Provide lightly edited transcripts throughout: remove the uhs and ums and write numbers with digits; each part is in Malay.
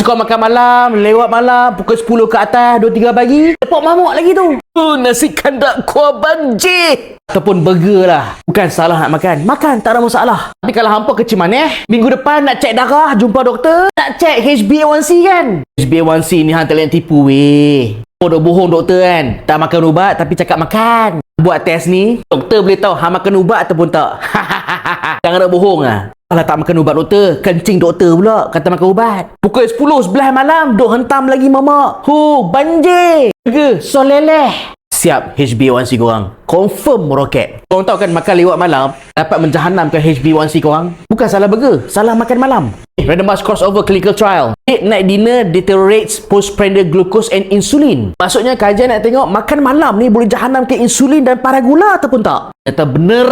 Kau makan malam, lewat malam, pukul 10 ke atas, 2-3 pagi, lepak mamuk lagi tu. Nasi kandak kuah banjir. Ataupun burger lah. Bukan salah nak makan. Makan, tak ada masalah. Tapi kalau hampa kecil manis, minggu depan nak cek darah, jumpa doktor, nak cek HbA1c kan? HbA1c ni hang tak boleh tipu weh. Oh, dok bohong doktor kan? Tak makan ubat tapi cakap makan. Buat test ni, doktor boleh tahu hang makan ubat ataupun tak. Jangan nak bohong lah. Kalau tak makan ubat doktor, kencing doktor pula kata makan ubat. Pukul 10, 11 malam, duk hentam lagi mamak. Banjir. Ke, soleleh. Siap HbA1c korang. Confirm meroket. Korang tahu kan makan lewat malam dapat menjahanamkan HbA1c korang? Bukan salah burger, salah makan malam. Randomized crossover clinical trial. Late night dinner deteriorates postprandial glucose and insulin. Maksudnya kajian nak tengok makan malam ni boleh jahanamkan insulin dan para gula ataupun tak? Kata bener.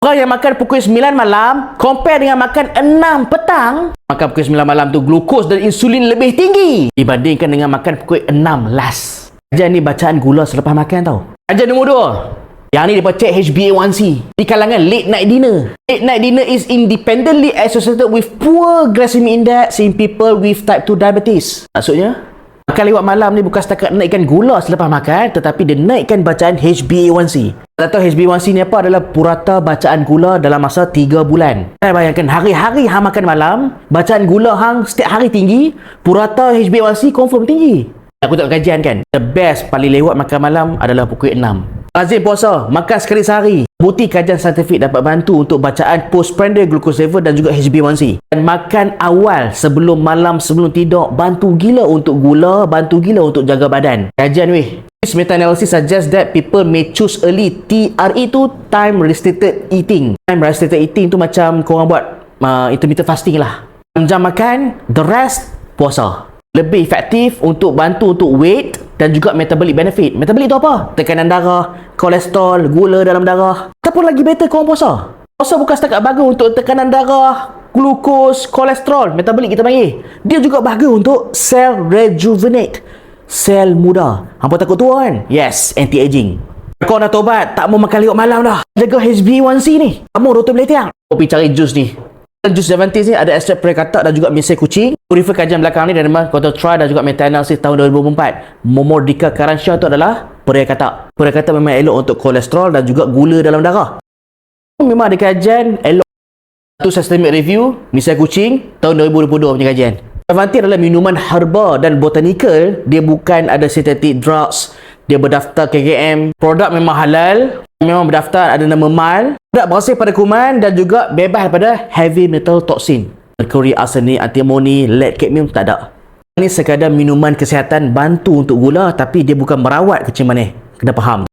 Orang yang makan pukul 9 malam compare dengan makan 6 petang, makan pukul 9 malam tu glukos dan insulin lebih tinggi dibandingkan dengan makan pukul 6 last. Kajian ni bacaan gula selepas makan tau. Kajian nombor 2. Yang ni dia cek HbA1c di kalangan late night dinner. Late night dinner is independently associated with poor glycemic index in people with type 2 diabetes. Maksudnya, makan lewat malam ni bukan setakat naikkan gula selepas makan, tetapi dia naikkan bacaan HbA1c. Kalau tahu HbA1c ni apa? Adalah purata bacaan gula dalam masa 3 bulan. Bayangkan hari-hari hang makan malam, bacaan gula hang setiap hari tinggi, purata HbA1c confirm tinggi. Aku tengok kajian kan, the best paling lewat makan malam adalah pukul 6. Lazim puasa, makan sekali sehari. Bukti kajian saintifik dapat bantu untuk bacaan postprandial glucose level dan juga HbA1c. Dan makan awal sebelum malam sebelum tidur bantu gila untuk gula, bantu gila untuk jaga badan. Kajian weh. This meta-analysis suggests that people may choose early TRE tu time restricted eating. Time restricted eating tu macam korang buat intermittent fasting lah. Jam makan, the rest puasa. Lebih efektif untuk bantu untuk weight dan juga metabolic benefit. Metabolic tu apa? Tekanan darah, kolesterol, gula dalam darah. Ataupun lagi better korang puasa. Puasa bukan setakat bagus untuk tekanan darah, glukos, kolesterol, metabolic kita panggil. Dia juga bagus untuk cell rejuvenate, sel muda. Hampa takut tua kan? Yes, anti-aging. Kau dah tobat, tak mau makan lewat malam dah. Jaga HbA1c ni. Kamu doktor boleh tiang. Kau pergi cari jus ni. Jus Avantis ni ada ekstrak perikatak dan juga misai kucing. Refer kajian belakang ni dan memang control trial dan juga meta-analysis tahun 2004. Momordica carantia tu adalah perikatak. Perikatak memang elok untuk kolesterol dan juga gula dalam darah. Memang ada kajian elok. Satu systemic review misai kucing tahun 2022 punya kajian. Avantis adalah minuman herba dan botanical. Dia bukan ada synthetic drugs. Dia berdaftar KKM. Produk memang halal. Memang berdaftar ada nama MAL. Produk bersih pada kuman dan juga bebas daripada heavy metal toxin. Merkuri, arsenik, antimoni, lead, cadmium tak ada. Ini sekadar minuman kesihatan bantu untuk gula tapi dia bukan merawat kecil manis. Kena faham.